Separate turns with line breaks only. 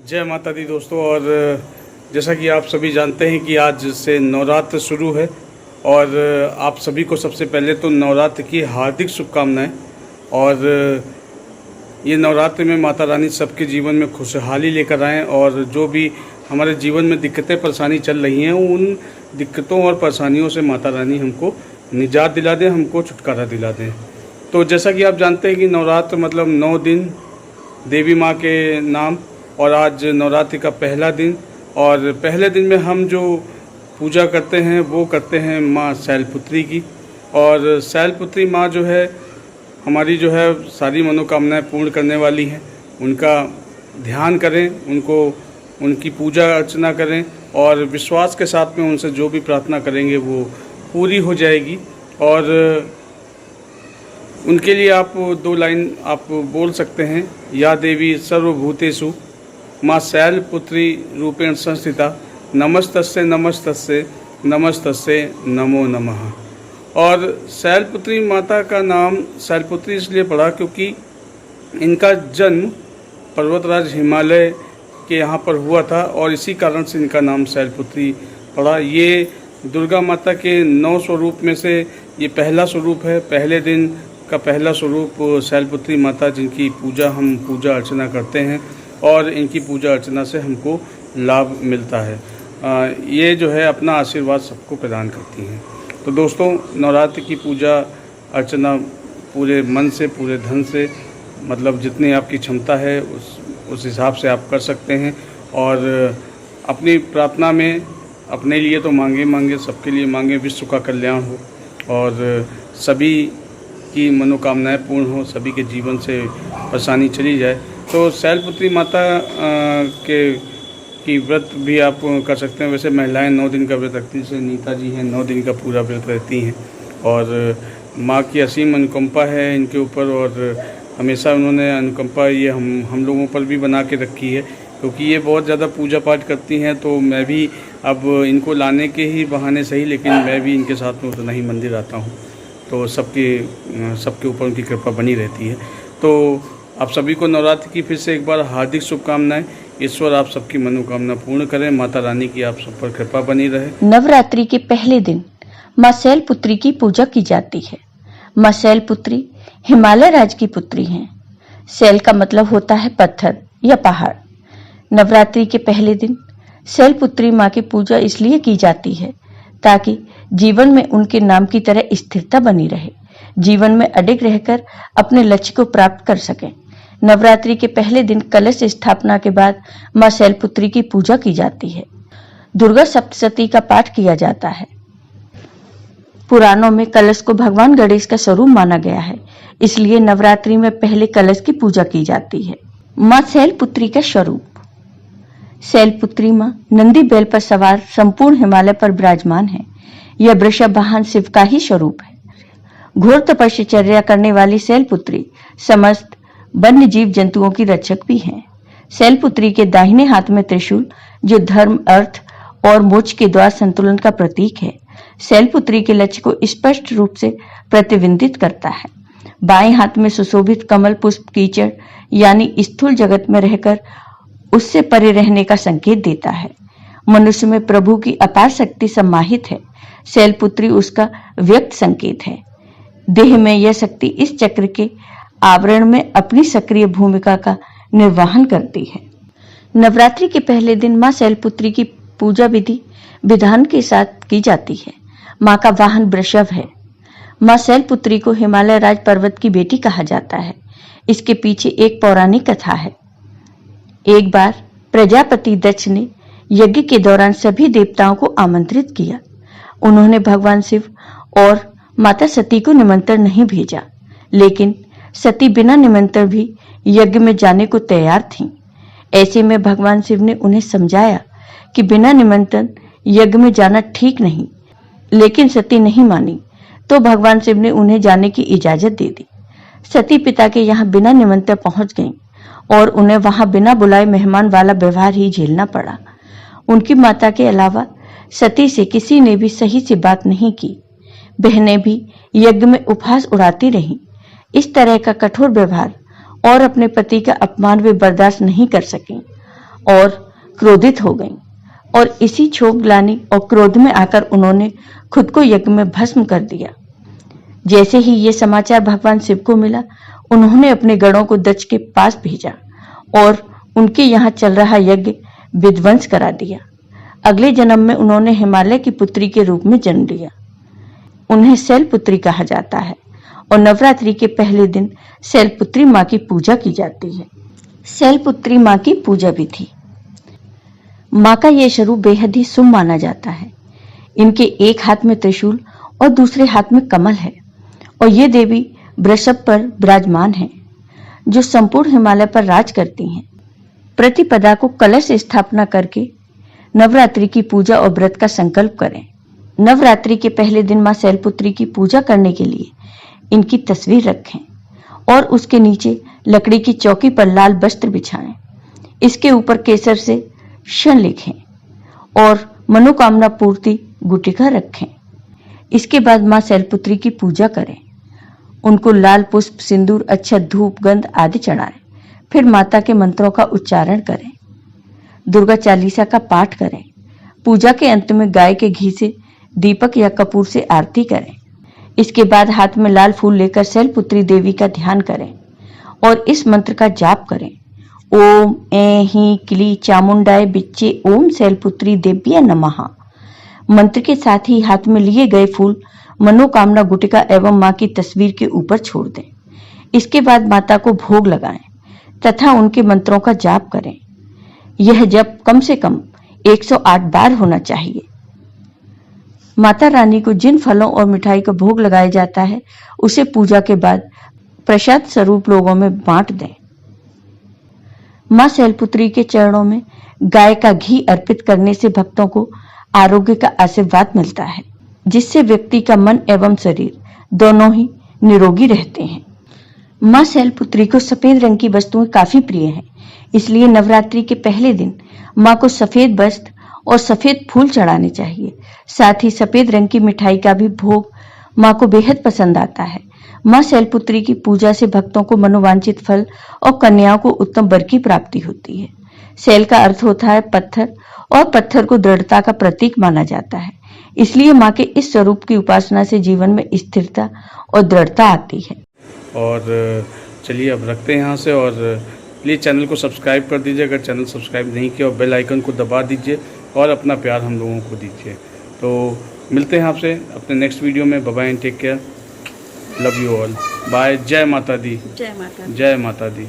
जय माता दी दोस्तों। और जैसा कि आप सभी जानते हैं कि आज से नवरात्र शुरू है और आप सभी को सबसे पहले तो नवरात्र की हार्दिक शुभकामनाएं। और ये नवरात्र में माता रानी सबके जीवन में खुशहाली लेकर आएँ और जो भी हमारे जीवन में दिक्कतें परेशानी चल रही हैं उन दिक्कतों और परेशानियों से माता रानी हमको निजात दिला दें, हमको छुटकारा दिला दें। तो जैसा कि आप जानते हैं कि नवरात्र मतलब 9 दिन देवी माँ के नाम, और आज नवरात्रि का पहला दिन। और पहले दिन में हम जो पूजा करते हैं वो करते हैं माँ शैलपुत्री की। और शैलपुत्री माँ जो है हमारी जो है सारी मनोकामनाएं पूर्ण करने वाली हैं। उनका ध्यान करें, उनकी पूजा अर्चना करें और विश्वास के साथ में उनसे जो भी प्रार्थना करेंगे वो पूरी हो जाएगी। और उनके लिए आप 2 लाइन आप बोल सकते हैं, या देवी सर्वभूतेषु माँ शैलपुत्री रूपेण संस्थिता नमस्तस्यै नमस्तस्यै नमस्तस्यै नमो नमः। और शैलपुत्री माता का नाम शैलपुत्री इसलिए पड़ा क्योंकि इनका जन्म पर्वतराज हिमालय के यहाँ पर हुआ था और इसी कारण से इनका नाम शैलपुत्री पड़ा। ये दुर्गा माता के 9 स्वरूप में से ये पहला स्वरूप है। पहले दिन का पहला स्वरूप शैलपुत्री माता, जिनकी हम पूजा अर्चना करते हैं और इनकी पूजा अर्चना से हमको लाभ मिलता है। ये जो है अपना आशीर्वाद सबको प्रदान करती हैं। तो दोस्तों, नवरात्र की पूजा अर्चना पूरे मन से, पूरे धन से, मतलब जितनी आपकी क्षमता है उस हिसाब से आप कर सकते हैं। और अपनी प्रार्थना में अपने लिए तो मांगे, सबके लिए मांगे, विश्व का कल्याण हो और सभी की मनोकामनाएं पूर्ण हो, सभी के जीवन से परेशानी चली जाए। तो शैलपुत्री माता की व्रत भी आप कर सकते हैं। वैसे महिलाएं 9 दिन का व्रत रखती हैं, जैसे नीता जी हैं 9 दिन का पूरा व्रत रहती हैं। और माँ की असीम अनुकंपा है इनके ऊपर और हमेशा उन्होंने अनुकंपा ये हम लोगों पर भी बना के रखी है, क्योंकि ये बहुत ज़्यादा पूजा पाठ करती हैं। तो मैं भी अब इनको लाने के ही बहाने सही, लेकिन मैं भी इनके साथ में उतना ही मंदिर आता हूँ, तो सबके ऊपर उनकी कृपा बनी रहती है। तो आप सभी को नवरात्र की फिर से एक बार हार्दिक शुभकामनाएं। ईश्वर आप सबकी मनोकामना पूर्ण करें, माता रानी की आप सब पर कृपा बनी रहे।
नवरात्रि के पहले दिन माँ शैलपुत्री की पूजा की जाती है। माँ शैलपुत्री हिमालय राज्य की पुत्री हैं। शैल का मतलब होता है पत्थर या पहाड़। नवरात्रि के पहले दिन शैलपुत्री माँ की पूजा इसलिए की जाती है ताकि जीवन में उनके नाम की तरह स्थिरता बनी रहे, जीवन में अडिग रहकर अपने लक्ष्य को प्राप्त कर सकें। नवरात्रि के पहले दिन कलश स्थापना के बाद माँ शैलपुत्री की पूजा की जाती है। दुर्गा सप्तशती का पाठ किया जाता है। पुराणों में कलश को भगवान गणेश का स्वरूप माना गया है, इसलिए नवरात्रि में पहले कलश की पूजा की जाती है। माँ शैलपुत्री का स्वरूप। शैलपुत्री माँ नंदी बैल पर सवार संपूर्ण हिमालय पर विराजमान है। यह वृषभ वाहन शिव का ही स्वरूप है। घोर तपस्या करने वाली शैलपुत्री समस्त वन्य जीव जंतुओं की रक्षक भी हैं। शैलपुत्री के दाहिने हाथ में त्रिशूल, जो धर्म, अर्थ और मोक्ष के द्वार संतुलन का प्रतीक है, शैलपुत्री के लक्ष्य को स्पष्ट रूप से प्रतिबिंबित करता है। बाएं हाथ में सुशोभित कमल पुष्प कीचड़ यानी स्थूल जगत में रहकर उससे परे रहने का संकेत देता है। मनुष्य में प्रभु की अपार शक्ति समाहित है। शैलपुत्री उसका व्यक्त संकेत है। देह में यह शक्ति इस चक्र के आवरण में अपनी सक्रिय भूमिका का निर्वहन करती है। नवरात्रि के पहले दिन माँ शैलपुत्री की पूजा विधि विधान के साथ की जाती है। माँ का वाहन वृषभ है। माँ शैलपुत्री को हिमालय राज पर्वत की बेटी कहा जाता है। इसके पीछे एक पौराणिक कथा है। एक बार प्रजापति दक्ष ने यज्ञ के दौरान सभी देवताओं को आमंत्रित किया। उन्होंने भगवान शिव और माता सती को निमंत्रण नहीं भेजा, लेकिन सती बिना निमंत्रण भी यज्ञ में जाने को तैयार थीं। ऐसे में भगवान शिव ने उन्हें समझाया कि बिना निमंत्रण यज्ञ में जाना ठीक नहीं, लेकिन सती नहीं मानी, तो भगवान शिव ने उन्हें जाने की इजाजत दे दी। सती पिता के यहाँ बिना निमंत्रण पहुंच गईं और उन्हें वहां बिना बुलाए मेहमान वाला व्यवहार ही झेलना पड़ा। उनकी माता के अलावा सती से किसी ने भी सही से बात नहीं की। बहनें भी यज्ञ में उपहास उड़ाती रहीं। इस तरह का कठोर व्यवहार और अपने पति का अपमान वे बर्दाश्त नहीं कर सकें और क्रोधित हो गईं और इसी क्षोभ ग्लानि और क्रोध में आकर उन्होंने खुद को यज्ञ में भस्म कर दिया। जैसे ही ये समाचार भगवान शिव को मिला, उन्होंने अपने गणों को दक्ष के पास भेजा और उनके यहाँ चल रहा यज्ञ विध्वंस करा दिया। अगले जन्म में उन्होंने हिमालय की पुत्री के रूप में जन्म लिया। उन्हें शैलपुत्री कहा जाता है और नवरात्रि के पहले दिन शैलपुत्री माँ की पूजा की जाती है। शैलपुत्री माँ की पूजा विधि। माँ का यह स्वरूप बेहद ही शुभ माना जाता है। इनके एक हाथ में त्रिशूल और दूसरे हाथ में कमल है और ये देवी वृषभ पर विराजमान है, जो संपूर्ण हिमालय पर राज करती हैं। प्रतिपदा को कलश स्थापना करके नवरात्रि की पूजा और व्रत का संकल्प करें। नवरात्रि के पहले दिन मां शैलपुत्री की पूजा करने के लिए इनकी तस्वीर रखें और उसके नीचे लकड़ी की चौकी पर लाल वस्त्र बिछाएं। इसके ऊपर केसर से शन लिखें और मनोकामना पूर्ति गुटिका रखें। इसके बाद मां शैलपुत्री की पूजा करें। उनको लाल पुष्प, सिंदूर, अक्षत, धूप, गंध आदि चढ़ाएं। फिर माता के मंत्रों का उच्चारण करें। दुर्गा चालीसा का पाठ करें। पूजा के अंत में गाय के घी से दीपक या कपूर से आरती करें। इसके बाद हाथ में लाल फूल लेकर शैलपुत्री देवी का ध्यान करें और इस मंत्र का जाप करें। ओम ऐं क्ली चामुंडाय बिच्चे ओम शैलपुत्री देव्या नमः। मंत्र के साथ ही हाथ में लिए गए फूल मनोकामना गुटिका एवं मां की तस्वीर के ऊपर छोड़ दें। इसके बाद माता को भोग लगाएं तथा उनके मंत्रों का जाप करें। यह जप कम से कम 108 बार होना चाहिए। माता रानी को जिन फलों और मिठाई का भोग लगाया जाता है, उसे पूजा के बाद प्रसाद स्वरूप लोगों में बांट दें। मां शैलपुत्री के चरणों में गाय का घी अर्पित करने से भक्तों को आरोग्य का आशीर्वाद मिलता है, जिससे व्यक्ति का मन एवं शरीर दोनों ही निरोगी रहते हैं। मां शैलपुत्री को सफेद रंग की वस्तुएं काफी प्रिय हैं, इसलिए नवरात्रि के पहले दिन मां को सफेद वस्त्र और सफेद फूल चढ़ाने चाहिए। साथ ही सफेद रंग की मिठाई का भी भोग मां को बेहद पसंद आता है। मां शैलपुत्री की पूजा से भक्तों को मनोवांछित फल और कन्याओं को उत्तम वर की प्राप्ति होती है। शैल का अर्थ होता है पत्थर और पत्थर को दृढ़ता का प्रतीक माना जाता है, इसलिए मां के इस स्वरूप की उपासना से जीवन में स्थिरता और दृढ़ता आती है।
और चलिए अब रखते हैं यहाँ से, और प्लीज़ चैनल को सब्सक्राइब कर दीजिए अगर चैनल सब्सक्राइब नहीं किया, और बेल आइकन को दबा दीजिए और अपना प्यार हम लोगों को दीजिए। तो मिलते हैं आपसे अपने नेक्स्ट वीडियो में। Bye bye and take care. Love you all. Bye. जय माता दी।
जय माता दी।
जय माता दी।